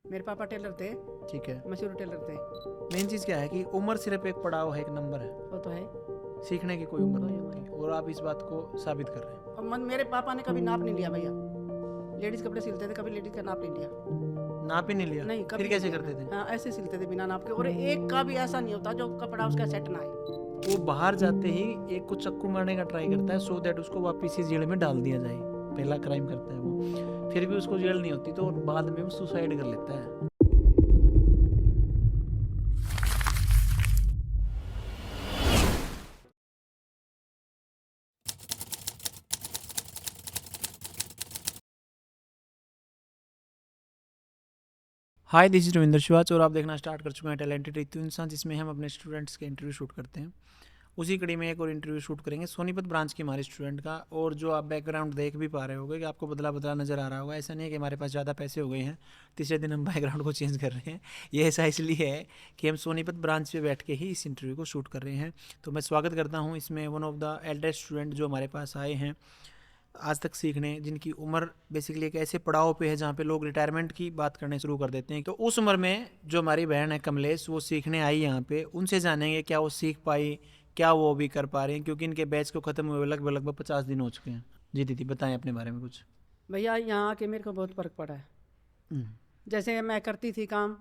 मेरे पापा टेलर थे, ठीक है। मशहूर टेलर थे। मेन चीज़ क्या है कि उम्र सिर्फ एक पड़ाव है, एक नंबर है, वो तो है। सीखने की कोई उम्र नहीं होती, और आप इस बात को साबित कर रहे हैं। और मेरे पापा ने कभी नाप नहीं लिया भैया। लेडीज़ कपड़े सिलते थे, कभी लेडीज़ का नाप नहीं लिया। नाप ही नहीं लिया? नहीं, कभी फिर कैसे नहीं करते लिया। थे? हाँ, ऐसे सिलते थे बिना नाप के, और एक का भी ऐसा नहीं होता जो कपड़ा उसका सेट ना आए। वो बाहर जाते ही एक को चक्कू मारने का ट्राई करता है, सो दैट उसको वापस ही जेल में डाल दिया जाए। पहला क्राइम करता है वो, फिर भी उसको जेल नहीं होती, तो बाद में वो सुसाइड कर लेता है। हाय, दिस इज रविंद्र शिवाच, और आप देखना स्टार्ट कर चुके हैं टैलेंटेड रितु इंसान, जिसमें हम अपने स्टूडेंट्स के इंटरव्यू शूट करते हैं। उसी कड़ी में एक और इंटरव्यू शूट करेंगे सोनीपत ब्रांच के हमारे स्टूडेंट का। और जो आप बैकग्राउंड देख भी पा रहे होगे कि आपको बदला बदला नज़र आ रहा होगा, ऐसा नहीं है कि हमारे पास ज़्यादा पैसे हो गए हैं तीसरे दिन हम बैकग्राउंड को चेंज कर रहे हैं। ये ऐसा इसलिए है कि हम सोनीपत ब्रांच पे बैठ के ही इस इंटरव्यू को शूट कर रहे हैं। तो मैं स्वागत करता हूँ इसमें one of the eldest student जो हमारे पास आए हैं आज तक सीखने, जिनकी उम्र बेसिकली एक ऐसे पड़ाव पे है जहाँ पे लोग रिटायरमेंट की बात करने शुरू कर देते हैं। तो उस उम्र में जो हमारी बहन है कमलेश, वो सीखने आई यहाँ पे, उनसे जानेंगे क्या वो सीख पाई, क्या वो अभी कर पा रही हैं, क्योंकि इनके बैच को ख़त्म हुए लगभग लगभग 50 दिन हो चुके हैं। जी दीदी, बताएं अपने बारे में कुछ। भैया यहाँ आके मेरे को बहुत फ़र्क पड़ा है। हम्म, जैसे मैं करती थी काम,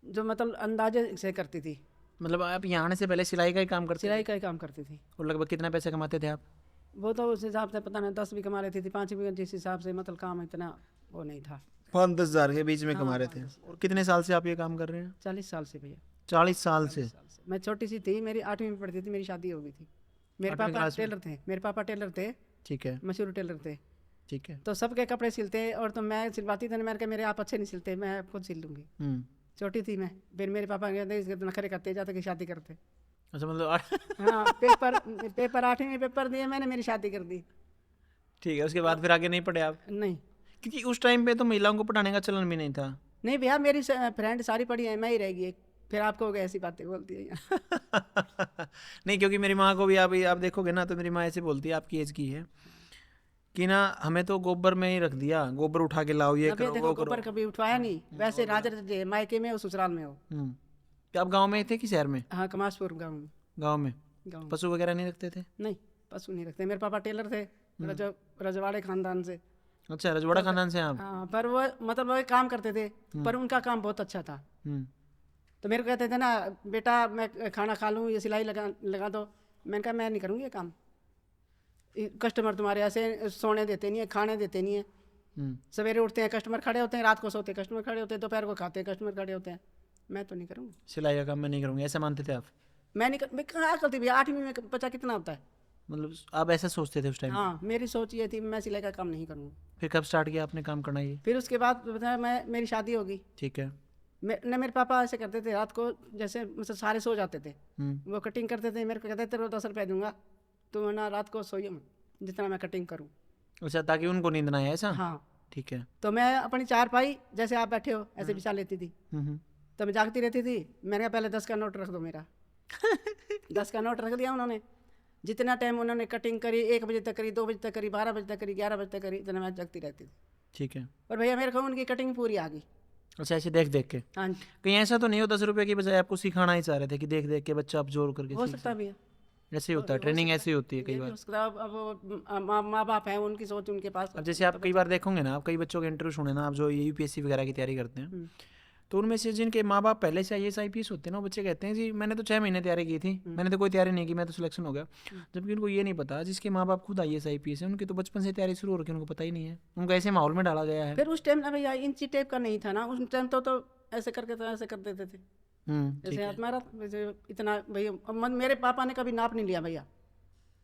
जो मतलब अंदाजे से करती थी। मतलब आप यहाँ आने से पहले सिलाई का ही काम करते सिलाई थे? का ही काम करती थी। और लगभग कितना पैसे कमाते थे आप? वो तो उस हिसाब से पता नहीं, 10 भी कमा लेती थी, 5 भी, जिस हिसाब से मतलब काम इतना वो नहीं था। 5-10 हज़ार के बीच में हाँ, कमा रहे थे। और कितने साल से आप ये काम कर रहे हैं? 40 साल से भैया। 40 साल से? 40 साल से। मैं छोटी सी थी, मेरी 8वीं में पढ़ती थी, मेरी शादी हो गई थी। मेरे 8वीं पापा क्लास में? टेलर थे, मेरे पापा टेलर थे, ठीक है, मशहूर टेलर थे। ठीक है। तो सबके कपड़े सिलते, और तो मैं सिलवाती थी। मैंने कहा मेरे आप अच्छे नहीं सिलते, मैं खुद सिल लूँगी। हम्म। छोटी थी मैं। फिर मेरे पापा कहते इसके तो नखरे करते जाते कि शादी करते। अच्छा, मतलब हाँ, पेपर 8वीं में पेपर दिए मैंने, मेरी शादी कर दी। ठीक है, उसके बाद फिर आगे नहीं पढ़े आप? नहीं, क्योंकि उस टाइम पे तो महिलाओं को पढ़ाने का चलन भी नहीं था। नहीं भैया, मेरी फ्रेंड सारी पढ़ी है, मैं ही रहेगी एक। फिर आपको हो गया ऐसी बातें बोलती है यहाँ। नहीं, क्योंकि मेरी माँ को भी आप देखोगे ना, तो मेरी माँ ऐसे बोलती है, आपकी एज की है, कि ना हमें तो गोबर में ही रख दिया, गोबर उठा के लाओ, ये ना भैया करो देखो, वो करो। गोबर कभी उठवाया नहीं। वैसे राजर जे मायके में हो, ससुराल में हो। तो आप गांव में थे कि शहर में? हाँ, कमासपुर गाँव में। गांव में। गाँव में। पशु वगैरह नहीं रखते थे? नहीं, पशु नहीं रखते। मेरे पापा टेलर थे, रजवाड़े खानदान से। अच्छा, रजवाड़ा तो खानदान से हैं आप? हाँ, पर वो मतलब वो काम करते थे, पर उनका काम बहुत अच्छा था। हम्म, तो मेरे को कहते थे ना, बेटा मैं खाना खा लूँ, ये सिलाई लगा दो। मैंने कहा मैं नहीं करूँगी ये काम। कस्टमर तुम्हारे ऐसे सोने देते नहीं है, खाने देते नहीं है। सवेरे उठते हैं कस्टमर खड़े होते हैं, रात को सोते कस्टमर खड़े होते हैं, दोपहर को खाते हैं कस्टमर खड़े होते हैं। मैं तो नहीं करूँगी। सिलाई का काम मैं नहीं करूँगी, ऐसा मानते थे आप? मैं कहाँ करती भैया, 8वीं में बच्चा कितना होता है। मतलब आप ऐसा सोचते थे उस टाइम? हाँ, मेरी सोच ये थी मैं सिलाई का काम नहीं करूँगी। फिर कब स्टार्ट किया आपने काम करना ये? फिर उसके बाद बताया, मेरी शादी होगी। ठीक है। मेरे पापा ऐसे करते थे, रात को जैसे मतलब सारे सो जाते थे, हम्म। वो कटिंग करते थे। मेरे को कहते तेरे को 10 रुपये दूंगा, तो ना रात को सोइए मत, जितना मैं कटिंग करूँ। अच्छा, ताकि उनको नींद ना आए, ऐसा? हाँ, ठीक है। तो मैं अपनी चारपाई जैसे आप बैठे हो ऐसे बिछा लेती थी। हम्म। तो मैं जागती रहती थी। मैंने कहा पहले 10 का नोट रख दो मेरा। 10 का नोट रख दिया उन्होंने। जितना टाइम उन्होंने कटिंग करी, 1 बजे तक करी, 2 बजे तक करी, 12 बजे तक करी, 11 बजे तक करी, इतना मैं जगती रहती थी। ठीक है। और भैया मेरे को उनकी कटिंग पूरी आ गई। अच्छा, ऐसे देख देख के? हाँ जी, कहीं ऐसा तो नहीं हो 10 रुपए की बजाय आपको सिखाना ही चाह रहे थे कि देख देख के बच्चा अब जोर करके हो सीख सकता है सके? भैया। ऐसे ही होता है, ट्रेनिंग ऐसी ही होती है कई ये भी बार। हो सकता है। अब वो माँ बाप हैं, उनकी सोच उनके पास। अब जैसे आप कई बार देखोगे ना, आप कई बच्चों के इंटरव्यू सुने ना, आप जो ये यूपीएससी वगैरह की तैयारी करते हैं, तो उनमें से जिनके माँ बाप पहले से आईएएस आईपीएस होते हैं ना, वो बच्चे कहते हैं जी मैंने तो 6 महीने तैयारी की थी, मैंने तो कोई तैयारी नहीं की, मैं तो सिलेक्शन हो गया। जबकि उनको ये नहीं पता, जिसके माँ बाप खुद आईएएस आईपीएस है, उनकी तो बचपन से तैयारी शुरू हो रखी है, उनको पता ही नहीं है, उनको ऐसे माहौल में डाला गया है। फिर उस टाइम ना भैया इंची टेप का नहीं था ना, उस टाइम तो ऐसे करके तो ऐसे कर देते थे। ठीक जैसे है। हाथ मारा वैसे इतना भैया। मेरे पापा ने कभी नाप नहीं लिया भैया।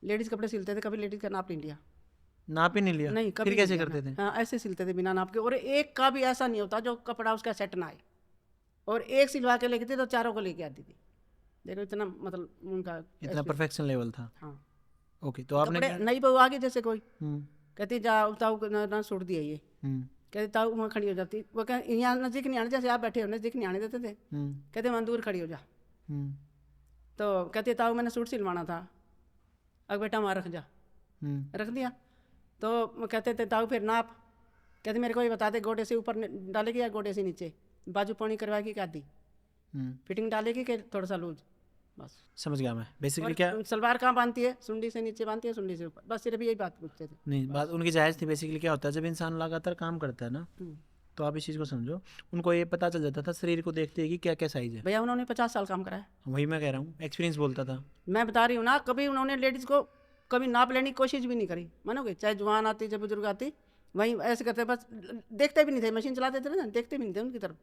लेडीज़ कपड़े सिलते थे, कभी लेडीज़ का नाप नहीं लिया। नाप ही नहीं लिया? नहीं, कभी फिर नहीं कैसे लिया करते ना। थे? हाँ, ऐसे सिलते थे बिना नाप के, और एक का भी ऐसा नहीं होता जो कपड़ा उसका सेट ना आए। और एक सिलवा के लेके थी तो चारों को लेके आती थी। देखो इतना मतलब उनका इतना परफेक्शन लेवल था। हाँ। ओके, तो आपने कपड़े नई बहू आ गई जैसे कोई, हम्म। कहती जा ताऊ ना सूट दिया ये, कहती ताऊ वहाँ खड़ी हो जाती। वो कह यहाँ नज़दीक नहीं आने, जैसे आप बैठे हो नज़दीक नहीं आने देते थे। कहते वहाँ दूर खड़ी हो जा। तो कहती ताऊ मैंने सूट सिलवाना था, अब बेटा वहाँ रख जा। रख दिया। तो वो कहते थे ताऊ फिर नाप। कहती मेरे को ये बता दे, गोडे से ऊपर डालेगी या गोडे से नीचे, बाजू पौनी करवाएगी क्या दी, फिटिंग डालेगी कि थोड़ा सा लूज, बस। समझ गया मैं। बेसिकली क्या सलवार कहाँ बांधती है, सुंडी से नीचे बांधती है, सुंडी से ऊपर, बस सिर्फ यही बात पूछते थे। नहीं, बात उनकी जायज़ थी। बेसिकली क्या होता है, जब इंसान लगातार काम करता है ना, तो आप इस चीज़ को समझो, उनको ये पता चल जाता था शरीर को देखते ही कि क्या क्या साइज़ है। भैया उन्होंने 50 साल काम करा है, वही मैं कह रहा हूँ, एक्सपीरियंस बोलता था। मैं बता रही हूँ ना, कभी उन्होंने लेडीज़ को कभी नाप लेने की कोशिश भी नहीं करी, मानोगे। चाहे जवान आती चाहे बुजुर्ग आती, वहीं ऐसे करते, बस देखते भी नहीं थे, मशीन चलाते थे ना, देखते भी नहीं थे उनकी तरफ,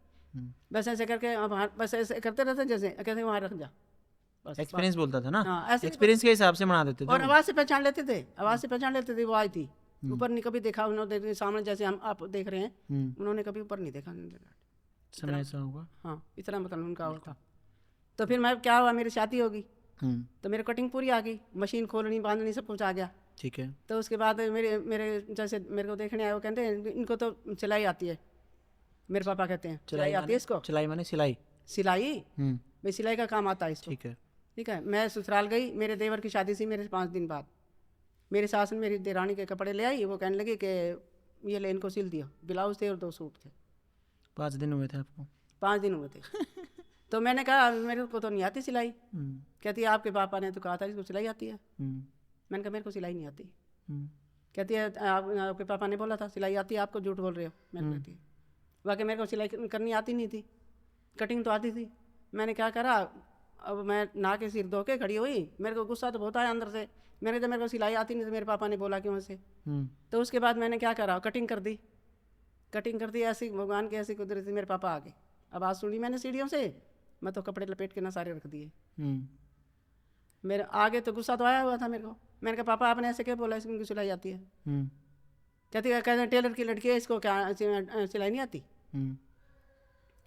बस ऐसे करके अब बस ऐसे करते रहते, जैसे कहते वहाँ रख जा, बस। एक्सपीरियंस बोलता था ना, हाँ, ऐसे एक्सपीरियंस के हिसाब से बना देते थे। और आवाज़ से पहचान लेते थे, आवाज़ से पहचान लेते थे, वो आई थी। ऊपर नहीं कभी देखा उन्होंने, सामने जैसे हम आप देख रहे हैं, उन्होंने कभी ऊपर नहीं देखा। समय ऐसा होगा, हाँ, इतना मतलब उनका होता। तो फिर मैं क्या हुआ, मेरी शादी होगी, तो मेरी कटिंग पूरी आ गई, मशीन खोलनी बांधनी सब कुछ आ गया। ठीक है। तो उसके बाद मेरे मेरे जैसे मेरे को देखने आए, वो कहते हैं इनको तो सिलाई आती है, मेरे पापा कहते हैं सिलाई आती है इसको। सिलाई माने सिलाई? सिलाई भाई, सिलाई का काम आता है इसको। ठीक है। ठीक है। मैं ससुराल गई, मेरे देवर की शादी थी मेरे 5 दिन बाद, मेरी सास ने मेरी देरानी के कपड़े ले आई, वो कहने लगी कि ये ले इनको सिल दिया, ब्लाउज थे और 2 सूट थे। 5 दिन हुए थे आपको? 5 दिन हुए थे। तो मैंने कहा मेरे को तो नहीं आती सिलाई। कहती है आपके पापा ने तो कहा था इसको सिलाई आती है। मैंने कहा मेरे को सिलाई नहीं आती। कहती है आपके पापा ने बोला था सिलाई आती है आपको, झूठ बोल रहे हो। मैंने कहती है वाकई मेरे को सिलाई करनी आती नहीं थी, कटिंग तो आती थी। मैंने क्या करा, अब मैं नहा के सिर धो के खड़ी हुई, मेरे को गुस्सा तो बहुत आया अंदर से। मैंने जब मेरे को सिलाई आती नहीं तो मेरे पापा ने बोला क्यों से। तो उसके बाद मैंने क्या करा, कटिंग कर दी। कटिंग कर दी, ऐसी भगवान की ऐसी कुदरत थी, मेरे पापा आ गए। आवाज़ सुनी मैंने सीढ़ियों से, मैं तो कपड़े लपेट के ना सारे रख दिए। मेरे आगे तो गुस्सा तो आया हुआ था मेरे को। मैंने कहा पापा आपने ऐसे क्या बोला, इसकी सिलाई आती है। कहती है कहते टेलर की लड़की है, इसको क्या सिलाई नहीं आती।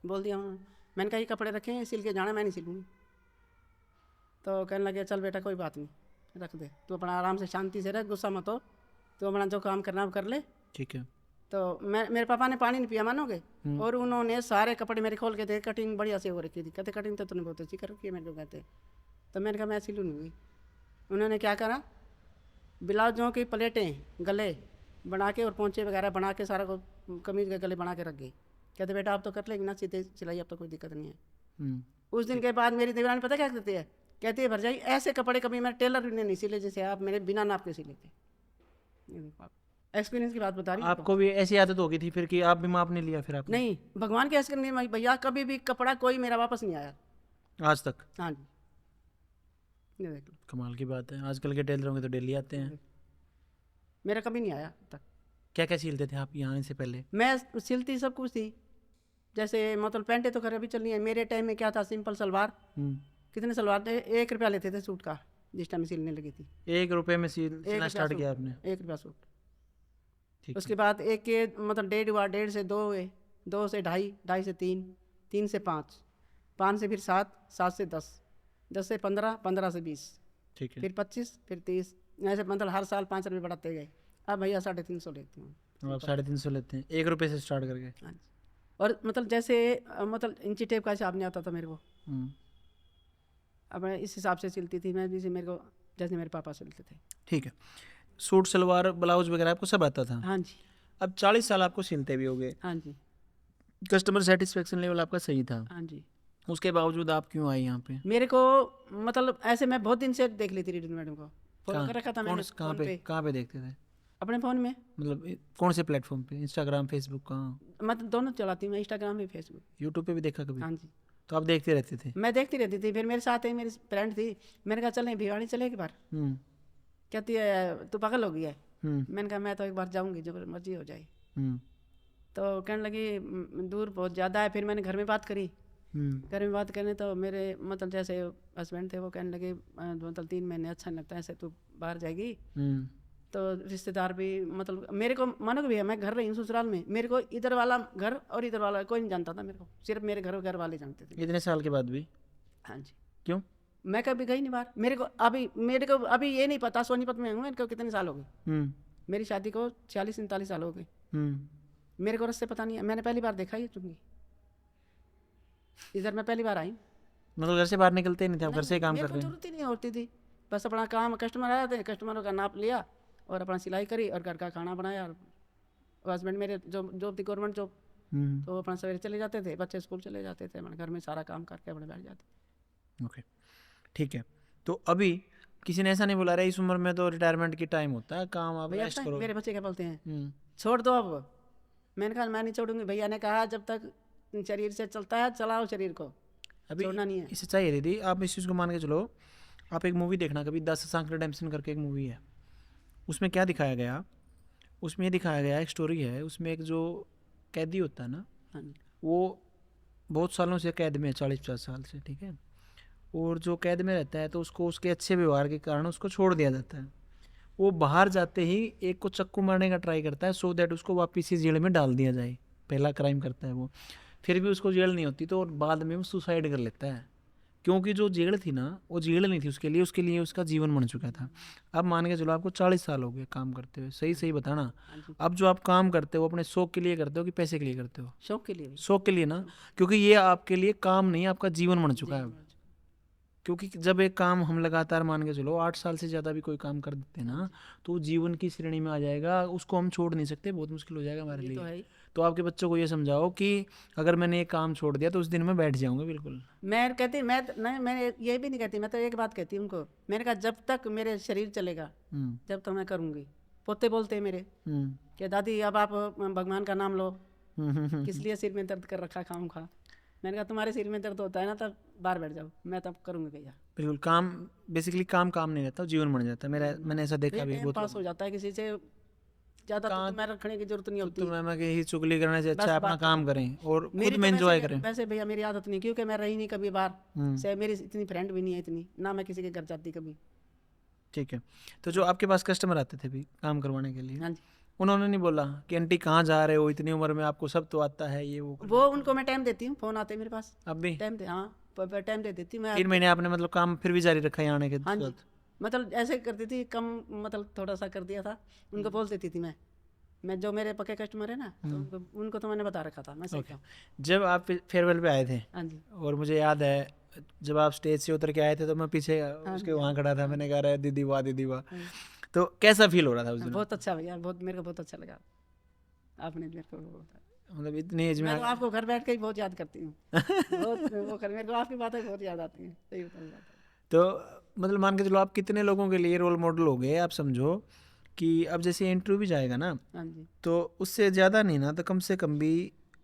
बोल दिया मैंने कहा ये कपड़े रखे हैं सिल के जाना, मैं नहीं सिलूँगी। तो कहने लगे चल बेटा कोई बात नहीं, रख दे, तू अपना आराम से शांति से रह, गुस्सा मत हो, तो अपना जो काम करना कर ले। ठीक है। तो मेरे पापा ने पानी नहीं पिया मानोगे, और उन्होंने सारे कपड़े मेरे खोल के थे, कटिंग बढ़िया से हो रखी थी। कहते कटिंग तो तूने बहुत अच्छी कर रखी है मेरे को, कहते। तो मैंने कहा मैं सिलूँ नहीं। उन्होंने क्या करा, ब्लाउजों की प्लेटें गले बना के और पोंचे वगैरह बना के सारा को कमीज के गले बना के रख गई। कहते बेटा आप तो कर लेंगे ना सीधे सिलाई, अब तो कोई दिक्कत नहीं है। उस दिन के बाद मेरी देवरानी पता क्या कहती है, कहती है भरजाई ऐसे कपड़े कभी मेरे टेलर ने नहीं सिले जैसे आप मेरे बिना नाप के सिले थे। एक्सपीरियंस की बात बता रही हूँ। आपको भी ऐसी आदत हो गई थी फिर कि आप भी माप नहीं लिया फिर आपने? नहीं, भगवान के ऐसे करने भैया, कभी भी कपड़ा कोई मेरा वापस नहीं आया आज तक? हाँ जी, ये देख लो। कमाल की बात है, आजकल के टेलरों के तो डेली आते हैं। मेरा कभी नहीं आया तक। क्या क्या सिलते थे आप यहाँ से पहले? मैं सिलती सब कुछ थी, जैसे मतलब पैंटें तो खैर अभी चल रही है। मेरे टाइम में क्या था, सिंपल सलवार। कितने सलवार थे, 1 रुपया लेते थे सूट का, जिस टाइम सिलने लगी थी। 1 रुपये में सिलना स्टार्ट किया आपने? 1 रुपया सूट। उसके बाद 1 के मतलब 1.5 हुआ, 1.5 से 2 हुए, 2 से 2.5, 2.5 से 3, 3 से 5, 5 से फिर 7, 7 से 10, 10 से 15, 15 से 20, ठीक है, फिर 25, फिर 30, ऐसे मतलब हर साल 5 रुपये बढ़ाते गए। अब भैया 350 लेती हूँ। आप 350 लेते हैं 1 रुपये से स्टार्ट करके? हाँ जी। और मतलब जैसे मतलब इंची टेप का हिसाब नहीं आता था मेरे को। अब मैं इस हिसाब से सिलती थी मैं, जैसे मेरे को जैसे मेरे पापा सिलते थे। ठीक है। सूट सलवार ब्लाउज वगैरह आपको सब आता था? हाँ जी। अब 40 साल आपको सिलते भी हो गए। हाँ जी। कस्टमर सेटिस्फेक्शन लेवल आपका सही था? हाँ जी। उसके बावजूद आप क्यों आई यहाँ पे? मेरे को मतलब ऐसे मैं बहुत दिन से देख लेती थी मैडम को, फॉलो कर रखा था मैंने। कहाँ पे देखते थे? अपने फ़ोन में। मतलब कौन से प्लेटफॉर्म पे? इंस्टाग्राम, फेसबुक, कहाँ? मतलब दोनों चलाती हूँ मैं, इंस्टाग्राम भी फेसबुक। यूट्यूब पे भी देखा कभी? हाँ जी। तो आप देखते रहते थे? मैं देखती रहती थी। फिर मेरे साथ एक मेरी फ्रेंड थी, मैंने कहा चलें भिवाड़ी चले एक बार। कहती है तू पागल हो गई है। मैंने कहा मैं तो एक बार जाऊँगी, जो मर्जी हो जाए। तो कहने लगी दूर बहुत ज़्यादा है। फिर मैंने घर में बात करी। घर में बात करने तो मेरे मतलब जैसे हस्बैंड थे वो कहने लगे मतलब 3 महीने अच्छा नहीं लगता ऐसे तू बाहर जाएगी। तो रिश्तेदार भी मतलब मेरे को मानोगे भैया, मैं घर रही हूँ ससुराल में, मेरे को इधर वाला घर और इधर वाला कोई नहीं जानता था मेरे को, सिर्फ मेरे घर वाले जानते थे। इतने साल के बाद भी? हाँ जी। क्यों? मैं कभी गई नहीं बाहर। मेरे को अभी ये नहीं पता सोनीपत में हूँ इनको कितने साल हो गए। मेरी शादी को 46-47 साल हो गए। मेरे को रास्ते पता नहीं है, मैंने पहली बार देखा ये चुंगी, इधर मैं पहली बार आई। मतलब घर से बाहर निकलते ही नहीं थे आप? घर से काम कर रहे हैं? जरूरत ही नहीं होती थी, बस अपना काम, कस्टमर आया थे, कस्टमरों का नाप लिया और अपना सिलाई करी और घर का खाना बनाया और हस्बैंड मेरे जॉब थी गवर्नमेंट जॉब, तो वो अपना सवेरे चले जाते थे, बच्चे स्कूल चले जाते थे, अपने घर में सारा काम करके अपने बैठ जाते। ओके, ठीक है। तो अभी किसी ने ऐसा नहीं बोला रहा इस उम्र में तो रिटायरमेंट की टाइम होता है, काम आप भैया रेस्ट पता है करो। मेरे बच्चे क्या बोलते हैं, छोड़ दो अब। मैंने कहा मैं नहीं छोड़ूंगी, भैया ने कहा जब तक शरीर से चलता है चलाओ शरीर को, अभी छोड़ना नहीं है। इससे चाहिए दीदी, आप इस चीज़ को मान के चलो, आप एक मूवी देखना कभी, द शशांक रिडेम्पशन करके एक मूवी है, उसमें क्या दिखाया गया, उसमें ये दिखाया गया एक स्टोरी है, उसमें एक जो कैदी होता है ना, हाँ जी, वो बहुत सालों से कैद में है, 40-50 साल से, ठीक है, और जो कैद में रहता है तो उसको उसके अच्छे व्यवहार के कारण उसको छोड़ दिया जाता है। वो बाहर जाते ही एक को चक्कू मारने का ट्राई करता है सो दैट उसको वापस ही जेल में डाल दिया जाए, पहला क्राइम करता है वो, फिर भी उसको जेल नहीं होती तो और बाद में वो सुसाइड कर लेता है, क्योंकि जो जेल थी ना वो जेल नहीं थी उसके लिए उसका जीवन बन चुका था। अब मान के चलो आपको 40 साल हो गए काम करते हुए, सही सही बताना, हाँ जी, अब जो आप काम करते हो अपने शौक के लिए करते हो कि पैसे के लिए करते हो? शौक के लिए भी। शौक के लिए ना, क्योंकि ये आपके लिए काम नहीं आपका जीवन बन चुका है अब। क्योंकि जब एक काम हम लगातार मान के चलो 8 साल से ज़्यादा भी कोई काम कर देते हैं ना, तो वो जीवन की श्रेणी में आ जाएगा, उसको हम छोड़ नहीं सकते, बहुत मुश्किल हो जाएगा हमारे ये तो लिए। है ही। तो आपके बच्चों को ये समझाओ कि अगर मैंने ये काम छोड़ दिया तो उस दिन मैं बैठ जाऊंगा बिल्कुल। मैं कहती नहीं, मैं ये भी नहीं कहती, मैं तो एक बात कहती हूँ उनको, मैंने कहा जब तक मेरे शरीर चलेगा हम्म जब तक मैं करूँगी। पोते बोलते हैं मेरे हम्म कि दादी अब आप भगवान का नाम लो, हम्म किस लिए सिर में दर्द कर रखा खाऊं खा। मैंने कहा तुम्हारे सिर में दर्द होता है ना तब बाहर बैठ जाओ, मैं तब करूँगी भैया। बिल्कुल, काम बेसिकली काम नहीं रहता, जीवन बन जाता है, मेरा मैंने ऐसा देखा भी है टाइम बहुत पास हो जाता है, किसी से ज़्यादा तो मैं रखने की जरूरत नहीं होती। तो मैं यही चुगली करने से अच्छा बस है अपना बात काम करें और खुद मेरी में तो एंजॉय करें। वैसे भैया मेरी आदत नहीं, क्योंकि मैं रही नहीं कभी बाहर से, मेरी इतनी फ्रेंड भी नहीं है इतनी, ना मैं किसी के घर जाती कभी। ठीक है, तो जो आपके पास कस्टमर आते थे भी काम करवाने के लिए, हाँ जी, उन्होंने नहीं बोला कि आंटी कहाँ जा रहे हो, इतनी उम्र में आपको सब तो आता है ये वो उनको मैं टाइम देती हूँ, फ़ोन आते हैं मेरे पास, अब भी टाइम दे, हाँ टाइम दे देती हूँ मैं। 3 महीने आपने मतलब काम फिर भी जारी रखा है आने के हाँ जी, साथ? मतलब ऐसे करती थी कम, मतलब थोड़ा सा कर दिया था, उनको बोल देती थी मैं जो मेरे पक्के कस्टमर है ना, तो उनको तो मैंने बता रखा था मैं सही। जब आप फेयरवेल पे आए थे, हाँ जी, और मुझे याद है जब आप स्टेज से उतर के आए थे तो मैं पीछे उसके वहाँ खड़ा था, मैंने कहा रहा दीदी वाह दीदी वाह, तो कैसा फील हो रहा था उस दिन? बहुत अच्छा भैया, बहुत मेरे को बहुत अच्छा लगा आपने मेरे को मतलब इतनी एज में मैं तो आपको घर बैठ के ही बहुत याद करती हूँ बहुत वो कर, मेरे को आपकी बातें बहुत याद आती हैं, सही बताऊँ बात। तो मतलब मान के चलो आप कितने लोगों के लिए रोल मॉडल हो गए, आप समझो कि अब जैसे इंटरव्यू भी जाएगा ना, हाँ जी, तो उससे ज़्यादा नहीं ना तो कम से कम भी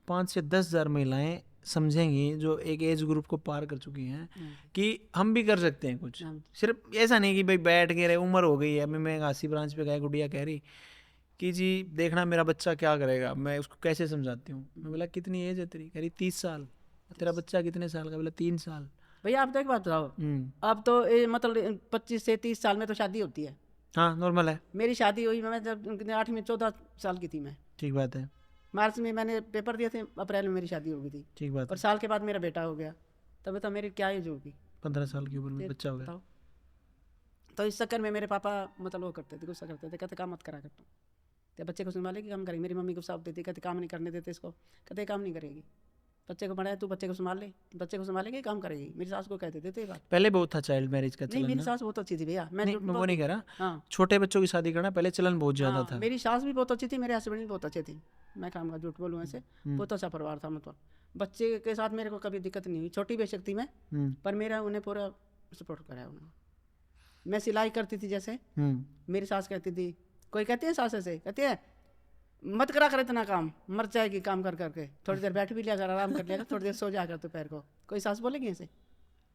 5 से 10 हज़ार महिलाएं समझेंगी जो एक एज ग्रुप को पार कर चुकी हैं कि हम भी कर सकते हैं कुछ। हाँ जी, सिर्फ ऐसा नहीं कि भाई बैठ के रहे, उम्र हो गई है। अभी मैं घासी ब्रांच पे गया, गुड़िया कह रही कि जी देखना मेरा बच्चा क्या करेगा, मैं उसको कैसे समझाती हूँ। मैं बोला कितनी एज है तेरी? कह रही 30 साल। तेरा बच्चा कितने साल का? बोला 3 साल। भैया आप तो एक बात बताओ, अब तो मतलब 25 से 30 साल में तो शादी होती है। हाँ नॉर्मल है, मेरी शादी हुई मैं जब 8वीं 14 साल की थी मैं, ठीक बात है, मार्च में मैंने पेपर दिए थे, अप्रैल में मेरी शादी हो गई थी, ठीक बात और है। साल के बाद मेरा बेटा हो गया, तब तो मेरी क्या एज होगी, 15 साल की उम्र में बच्चा हो गया। बताओ। तो इस चक्कर में मेरे पापा मतलब वो करते थे, गुस्सा करते थे, कहते काम मत करा कर तुम, तो बच्चे को संभालेगी काम करेगी। मेरी मम्मी गुस्सा होती थी, कहते काम नहीं करने देते इसको, कहते काम नहीं करेगी, बच्चे को पढ़ाया तू, बच्चे को संभाल ले, बच्चे को संभालेगी काम करेगी। मेरी सास को कहते थे ये बात। पहले बहुत था चाइल्ड मैरिज का नहीं चलन मेरी ना? सास बहुत अच्छी थी भैया, मैं नहीं झूठ मैं वो नहीं कह रहा, हाँ छोटे बच्चों की शादी करना पहले चलन बहुत ज्यादा हाँ, था। मेरी सास भी बहुत अच्छी थी, मेरे हस्बैंड भी बहुत अच्छे थे, मैं काम का झूठ बोलूँ ऐसे, बहुत अच्छा परिवार था। मतलब बच्चे के साथ मेरे को कभी दिक्कत नहीं हुई, छोटी बेशक थी मैं, पर मेरा उन्हें पूरा सपोर्ट कराया उन्होंने। मैं सिलाई करती थी जैसे, मेरी सास कहती थी, कोई कहती है सास ऐसे कहती है मत करा कर इतना काम, मर जाएगी काम कर करके, थोड़ी देर बैठ भी लिया कर, आराम कर लिया कर, थोड़ी देर सो जा कर दोपहर को। कोई सास बोलेगी ऐसे?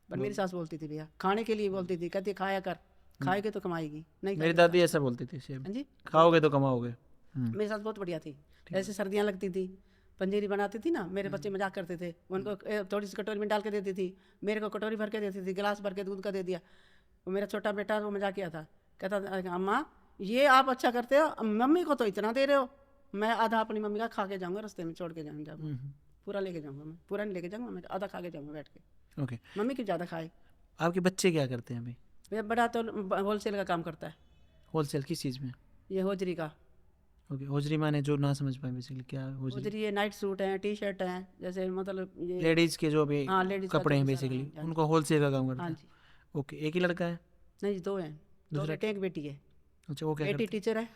पर मेरी सास बोलती थी भैया, खाने के लिए बोलती थी, कहती खाया कर, खाएगी तो कमाएगी, नहीं मेरी दादी ऐसा बोलती थी सेम, हाँ जी, खाओगे तो कमाओगे। मेरी सास बहुत बढ़िया थी। ऐसे सर्दियाँ लगती थी, पंजीरी बनाती थी ना, मेरे बच्चे मजाक करते थे, उनको थोड़ी सी कटोरी में डाल के देती थी, मेरे को कटोरी भर के देती थी, गिलास भर के दूध का दे दिया। वो मेरा छोटा बेटा वो मजाक किया था, कहता था अम्मा ये आप अच्छा करते हो, मम्मी को तो इतना दे रहे हो, मैं आधा अपनी मम्मी का खा के जाऊँगा, रास्ते में छोड़ के जाऊँगा, पूरा लेके जाऊँगा मैं, पूरा नहीं लेके जाऊँगा मैं, आधा खा के जाऊँगा बैठ के। ओके, मम्मी क्यों ज़्यादा खाए। आपके बच्चे क्या करते हैं अभी? मेरा बड़ा तो होलसेल का काम करता है, होलसेल किस चीज़ में? ये होजरी का। ओके, होजरी माने जो ना समझ पाए बेसिकली क्या है होजरी? होजरी ये नाइट सूट हैं, टी शर्ट हैं, जैसे मतलब ये लेडीज के जो भी हाँ लेडीज कपड़े हैं बेसिकली, उनको होलसेल का काम करता हाँ है। जी, ओके, एक ही लड़का है? नहीं 2 हैं, 2 बेटे एक बेटी है, अच्छा, वो क्या बेटी करते टीचर है,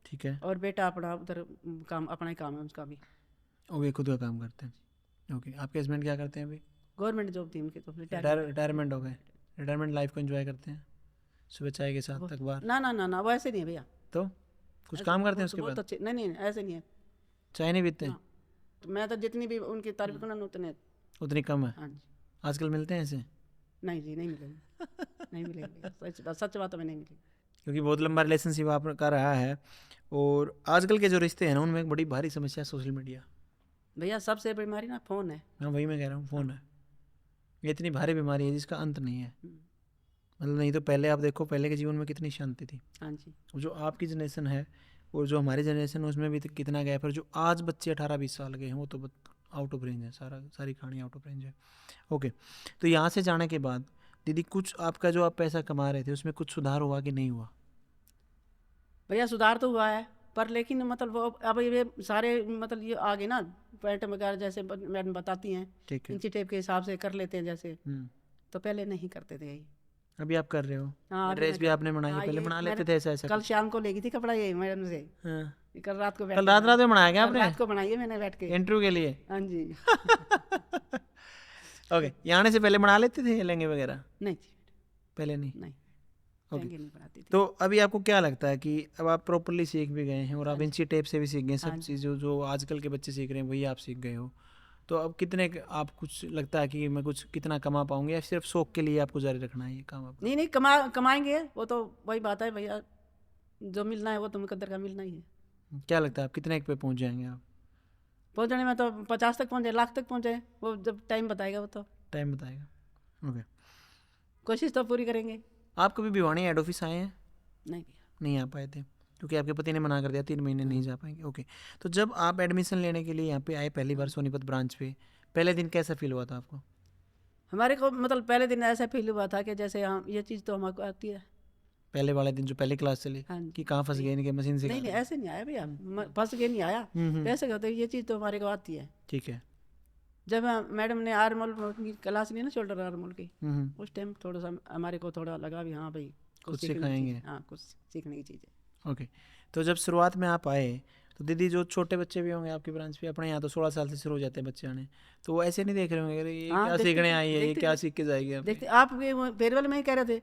ठीक है। और बेटा अपना उधर काम, अपना ही काम है उसका भी, ओके, खुद का काम करते हैं। ओके, आपके हस्बैंड क्या करते हैं अभी? गवर्नमेंट जॉब थी उनकी तो रिटायरमेंट हो गए? रिटायरमेंट लाइफ को एंजॉय करते हैं, सुबह चाय के साथ अखबार? ना ना ना ना, वो ऐसे नहीं है भैया। तो कुछ काम करते हैं उसके बहुत बाद? अच्छे, नहीं नहीं ऐसे नहीं है। चाय नहीं पीते? ना, तो मैं तो जितनी भी उनकी तारीफ करूँ ना उतने। उतनी कम है? हाँ जी। आजकल मिलते हैं ऐसे? नहीं जी, नहीं मिलेंगे। नहीं मिलेंगे, सच बात है, मैं नहीं मिलेंगे। क्योंकि बहुत लंबा रिलेशनशिप आपका रहा है, और आजकल के जो रिश्ते हैं ना उनमें एक बड़ी भारी समस्या है सोशल मीडिया। भैया सबसे बीमारी ना फ़ोन है। हाँ, वही मैं कह रहा हूँ, फ़ोन है। ये इतनी भारी बीमारी है जिसका अंत नहीं है। मतलब नहीं तो पहले आप देखो, पहले के जीवन में कितनी शांति थी। हाँ जी। जो आपकी जनरेशन है और जो हमारी जनरेशन है उसमें भी तो कितना गैप है। जो आज बच्चे 18-20 साल के हैं वो तो आउट ऑफ रेंज है, सारी कहानी आउट ऑफ रेंज है। ओके, तो यहाँ से जाने के बाद दीदी कुछ आपका जो आप पैसा कमा रहे थे उसमें कुछ सुधार हुआ कि नहीं हुआ? भैया सुधार तो हुआ है, पर लेकिन मतलब वो अब ये सारे मतलब ये आगे ना पैंट वगैरह जैसे मैडम बताती हैं, ठीक है। इंची टेप के हिसाब से कर लेते हैं जैसे, तो पहले नहीं करते थे यही। अभी आप कर रहे हो? हाँ, ड्रेस भी आपने बनाई है, पहले बना लेते थे ऐसा? कल शाम को लेगी थी कपड़ा ये मैडम से। हाँ। ये कल रात को कल रात में बनाया क्या आपने? रात को बनाई है मैंने बैठ के इंटरव्यू के लिए? हाँ जी। ओके, यहाँ आने से पहले बना लेते थे लहंगे वगैरह? नहीं थी पहले नहीं? नहीं, ओके। लहंगे नहीं बनाती थी। तो अभी आपको क्या लगता है कि अब आप प्रॉपरली सीख भी गए हैं और आप इंची टेप से भी सीख गए, सब चीज़ जो आजकल के बच्चे सीख रहे हैं वही आप सीख गए हो, तो अब कितने आप कुछ लगता है कि मैं कुछ कितना कमा पाऊंगी, या सिर्फ शौक के लिए आपको जारी रखना है ये काम आपका? नहीं कमाएंगे, वो तो वही बात है भैया, जो मिलना है वो तो मुकद्दर का मिलना ही है। क्या लगता है आप कितने पे पहुंच जाएंगे आप? पहुंचने में तो 50 तक पहुंचे, लाख तक पहुंचे, वो जब टाइम बताएगा, वो तो टाइम बताएगा। ओके, कोशिश तो पूरी करेंगे। आप कभी भिवानी हेड ऑफिस आए हैं? नहीं भैया, नहीं आ पाए थे क्योंकि आपके पति ने मना कर दिया, 3 महीने नहीं जा पाएंगे। ओके, तो जब आप एडमिशन लेने के लिए यहाँ पे आए पहली बार सोनीपत ब्रांच पे, पहले दिन कैसा फील हुआ था आपको? हमारे को मतलब पहले दिन ऐसा फील हुआ था कि जैसे हम ये चीज़ तो हमको आती है। पहले वाले दिन जो पहली क्लास चली, हाँ कि कहाँ फंस गए इनके मशीन से? नहीं ऐसे नहीं आया भैया, फंस के नहीं आया। कैसे कहते ये चीज़ तो हमारे को आती है। ठीक है। जब मैडम ने आर्मोल की क्लास ली ना, शोल्डर आर्मोल की, उस टाइम थोड़ा सा हमारे को थोड़ा लगा भी हाँ भाई कुछ सिखाएंगे। हाँ, कुछ सीखने की चीज़ है। ओके, तो जब शुरुआत में आप आए तो दीदी जो छोटे बच्चे भी होंगे आपकी ब्रांच पे, अपने यहाँ तो 16 साल से शुरू हो जाते हैं बच्चे आने, तो वो ऐसे नहीं देख रहे होंगे अरे ये क्या सीखने आई है, ये क्या सीख के जाएगी आप? देखते आप फेयरवेल में ही कह रहे थे,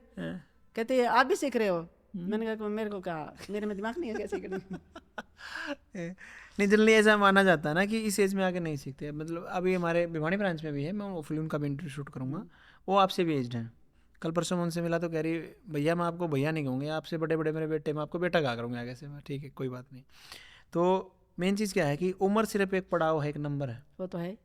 कहते आप भी सीख रहे हो। मैंने कहा मेरे को कहा, मेरे में दिमाग नहीं है क्या सीखने। नहीं, जनरली ऐसा माना जाता है ना कि इस एज में आके नहीं सीखते। मतलब अभी हमारे भिवानी ब्रांच में भी है, मैं वो फिल्म का भी इंटरव्यू शूट करूँगा, वो आपसे भी एज्ड हैं। कल परसों उनसे मिला तो कह रही भैया मैं आपको भैया नहीं कहूँगी, आपसे बड़े बड़े मेरे बेटे, मैं आपको बेटा कहा करूँगा आगे से। मैं ठीक है कोई बात नहीं। तो मेन चीज़ क्या है कि उम्र सिर्फ एक पड़ाव है, एक नंबर है, वो तो है,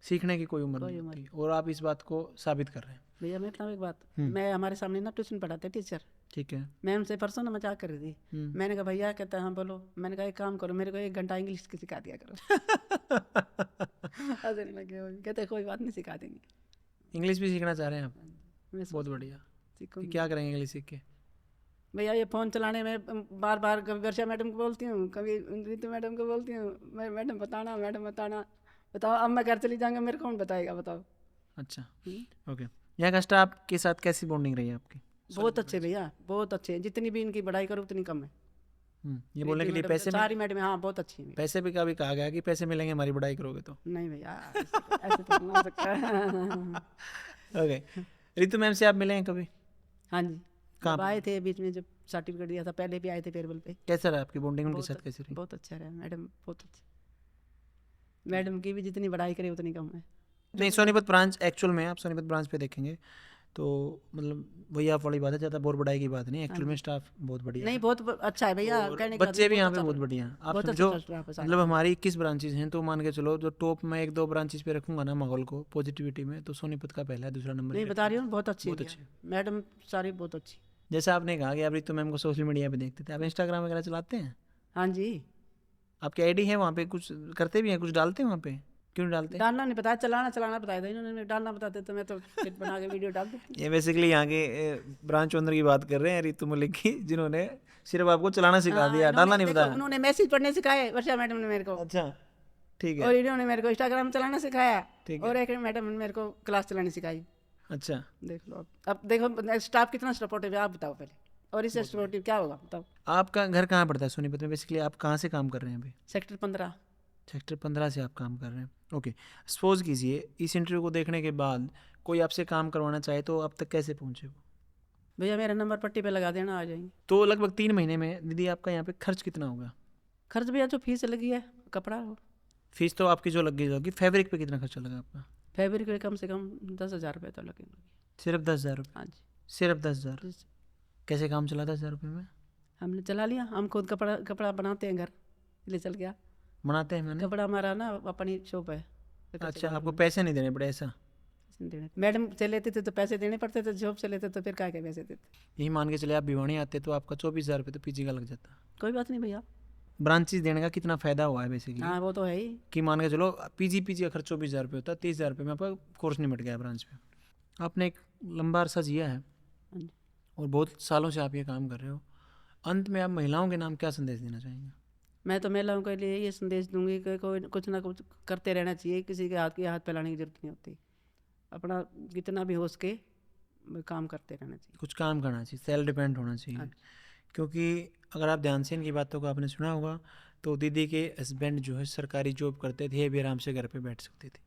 सीखने की कोई उम्र नहीं होती, और आप इस बात को साबित कर रहे हैं। भैया मैं बताऊँ एक बात, मैं हमारे सामने ना ट्यूशन पढ़ाते टीचर, ठीक है। मैं उनसे परसों ना मजाक कर रही थी। मैंने कहा भैया, कहता है हाँ बोलो। मैंने कहा एक काम करो, मेरे को 1 घंटा इंग्लिश की सिखा दिया करो। हंसने लगे वो, कहते कोई बात नहीं, सिखा देंगे। इंग्लिश भी सीखना चाह रहे हैं आप? मैं बहुत बढ़िया। सीखूंगी। क्या करेंगे इंग्लिश सीख के? भैया ये फ़ोन चलाने में बार बार कभी वर्षा मैडम को बोलती हूँ, कभी रीतू मैडम को बोलती हूँ, मैं मैडम बताना बताओ। अब मैं घर चली जाऊँगा, मेरे कौन बताएगा बताओ। अच्छा, ओके। यहाँ का स्टाफ के साथ कैसी बॉन्डिंग रही है आपकी? बहुत अच्छे भैया, बहुत अच्छे, जितनी भी इनकी बड़ाई करो उतनी कम है। ये बोलने के लिए पैसे सारी मैडम हाँ बहुत अच्छी है। पैसे भी कभी कहा गया कि पैसे मिलेंगे हमारी बढ़ाई करोगे तो? नहीं भैया, ऐसे तो नहीं हो सकता। ओके, रितु मैम से आप मिले हैं कभी? हाँ जी, कब आए थे बीच में, जब सर्टिफिकेट दिया था, पहले भी आए थे फेयरवेल पे। कैसा रहा आपकी बॉन्डिंग उनके साथ, कैसी रही? बहुत अच्छा रहा मैडम, बहुत अच्छा। मैडम की भी जितनी बड़ाई करे उतनी कम है। नहीं, सोनीपत ब्रांच एक्चुअल में, आप सोनीपत ब्रांच पे देखेंगे तो मतलब वही आप वाली बात है, ज़्यादा बोर बढ़ाई की बात नहीं, एक्चुअल में स्टाफ बहुत बढ़िया नहीं, बहुत अच्छा है भैया, बच्चे भी यहाँ पे बहुत बढ़िया हैं। आप समझो मतलब हमारी 21 ब्रांचेज हैं, तो मान के चलो जो टॉप में 1-2 ब्रांचेज पे रखूंगा ना माहौल को पॉजिटिविटी में, तो सोनीपत का पहला है, दूसरा नंबर। नहीं बता रही हूँ, बहुत अच्छी मैडम, सारी बहुत अच्छी। जैसा आपने कहा कि आप रितु मैम को सोशल मीडिया पे देखते थे, आप इंस्टाग्राम वगैरह चलाते हैं? हाँ जी। आपकी आईडी है वहाँ पे, कुछ करते भी हैं, कुछ डालते हैं वहाँ पे? क्यों डालते? डालना नहीं बताया, चलाना बताया था इन्होंने, डालना बताते तो मैं तो क्लिप बना के वीडियो डाल देती। ये बेसिकली यहाँ के ब्रांच ओनर की बात कर रहे हैं, रितु मलिक की, जिन्होंने सिर्फ आपको चलाना सिखा दिया, डालना नहीं बताया। उन्होंने मैसेज पढ़ने सिखाए, वर्षा मैडम ने मेरे को। अच्छा, ठीक है। और इन्होंने मेरे को इंस्टाग्राम चलाना सिखाया, और एक मैडम ने मेरे को क्लास चलानी सिखाई। अच्छा, देख लो अब देखो स्टाफ कितना सपोर्टिव है, आप बताओ पहले, और इससे सपोर्टिव क्या होगा बताओ। आपका घर कहाँ पड़ता है सोनीपत में? बेसिकली आप कहाँ से काम कर रहे हैं अभी? सेक्टर 15। सेक्टर 15 से आप काम कर रहे हैं, ओके। सपोज कीजिए इस इंटरव्यू को देखने के बाद कोई आपसे काम करवाना चाहे तो आप तक कैसे पहुँचे वो? भैया मेरा नंबर पट्टी पे लगा देना, आ जाएंगे। तो लगभग 3 महीने में दीदी आपका यहाँ पे खर्च कितना होगा? खर्च भैया जो फीस लगी है कपड़ा, फीस तो आपकी जो लगी होगी, फैब्रिक पे कितना खर्चा लगा आपका? फैब्रिक पे कम से कम 10,000 रुपये तो लगेंगे। सिर्फ 10,000 रुपये? हाँ जी। सिर्फ 10,000? कैसे काम चला 10,000 रुपये में? हमने चला लिया, हम खुद कपड़ा बनाते हैं घर, ले चल गया। बनाते हैं मैंने? कपड़ा हमारा ना अपनी शॉप है। अच्छा, आपको पैसे नहीं देने पड़े ऐसा? मैडम से लेते थे तो पैसे देने पड़ते थे, जॉब से लेते तो फिर क्या के पैसे देते। यही मान के चले आप भिवानी आते तो आपका 24,000 रुपये तो पीजी का लग जाता। कोई बात नहीं भैया। ब्रांचेस देने का कितना फ़ायदा हुआ है बेसिकली? हाँ वो तो है ही। कि मान के चलो पीजी का खर्च 24,000 रुपये होता है, 30,000 रुपये में आपका कोर्स निपट गया ब्रांच में। आपने एक लंबा अरसा जिया है और बहुत सालों से आप ये काम कर रहे हो। अंत में आप महिलाओं के नाम क्या संदेश देना चाहेंगे? मैं तो महिलाओं के लिए ये संदेश दूंगी कि कोई कुछ ना कुछ करते रहना चाहिए, किसी के हाथ फैलाने की जरूरत नहीं होती। अपना जितना भी हो सके काम करते रहना चाहिए। कुछ काम करना चाहिए, सेल्फ डिपेंड होना चाहिए। क्योंकि अगर आप ध्यान से इनकी बातों को आपने सुना होगा तो दीदी के हस्बैंड जो है सरकारी जॉब करते थे, ये भी आराम से घर पे बैठ सकते थे।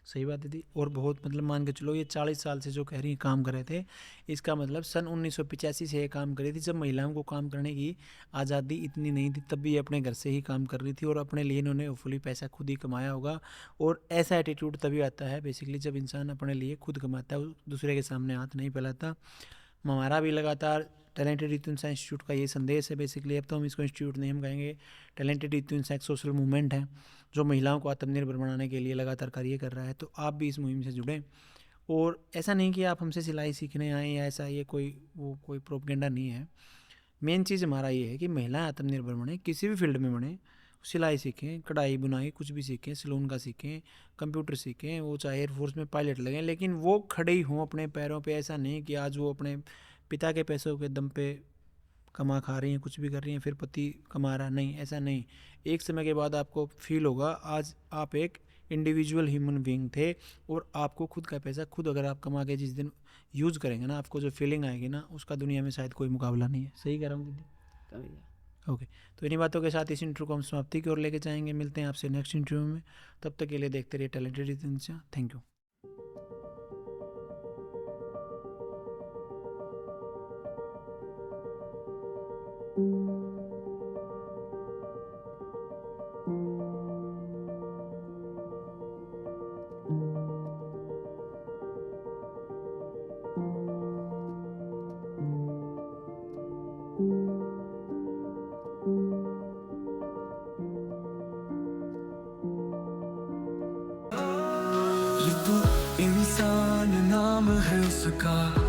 सही बात है दीदी। और बहुत मतलब मान के चलो ये 40 साल से जो कह रही काम कर रहे थे, इसका मतलब सन 1985 से ये काम कर रही थी, जब महिलाओं को काम करने की आज़ादी इतनी नहीं थी, तब भी ये अपने घर से ही काम कर रही थी और अपने लिए इन्होंने फुली पैसा खुद ही कमाया होगा। और ऐसा एटीट्यूड तभी आता है बेसिकली जब इंसान अपने लिए खुद कमाता है, दूसरे के सामने हाथ नहीं फैलाता। हमारा भी लगातार टैलेंटेड यूथ इंसान इंस्टीट्यूट का ये संदेश है बेसिकली। अब तो हम इसको इंस्टीट्यूट नहीं, हम कहेंगे टैलेंटेड यूथ इंसान सोशल मूवमेंट है जो महिलाओं को आत्मनिर्भर बनाने के लिए लगातार कार्य कर रहा है। तो आप भी इस मुहिम से जुड़ें। और ऐसा नहीं कि आप हमसे सिलाई सीखने आएँ या ऐसा, ये कोई प्रोपगेंडा नहीं है। मेन चीज़ हमारा ये है कि महिलाएं आत्मनिर्भर बने, किसी भी फील्ड में बने। सिलाई सीखें, कढ़ाई बुनाई कुछ भी सीखें, सैलून का सीखें, कंप्यूटर सीखें, वो चाहे एयरफोर्स में पायलट लगें, लेकिन वो खड़े ही हों अपने पैरों पे। ऐसा नहीं कि आज वो अपने पिता के पैसों के दम पे कमा खा रही हैं, कुछ भी कर रही हैं, फिर पति कमा रहा, नहीं, ऐसा नहीं। एक समय के बाद आपको फील होगा आज आप एक इंडिविजुअल ह्यूमन बीइंग थे और आपको खुद का पैसा खुद अगर आप कमा के जिस दिन यूज़ करेंगे ना, आपको जो फीलिंग आएगी ना, उसका दुनिया में शायद कोई मुकाबला नहीं है। सही कह रहा हूँ दीदी? ओके, तो इन्हीं बातों के साथ इस इंटरव्यू को हम समाप्ति की ओर लेके जाएंगे। मिलते हैं आपसे नेक्स्ट इंटरव्यू में, तब तक के लिए देखते रहिए टैलेंटेड यूथ इंसान। Thank you. इंसान नाम है उसका।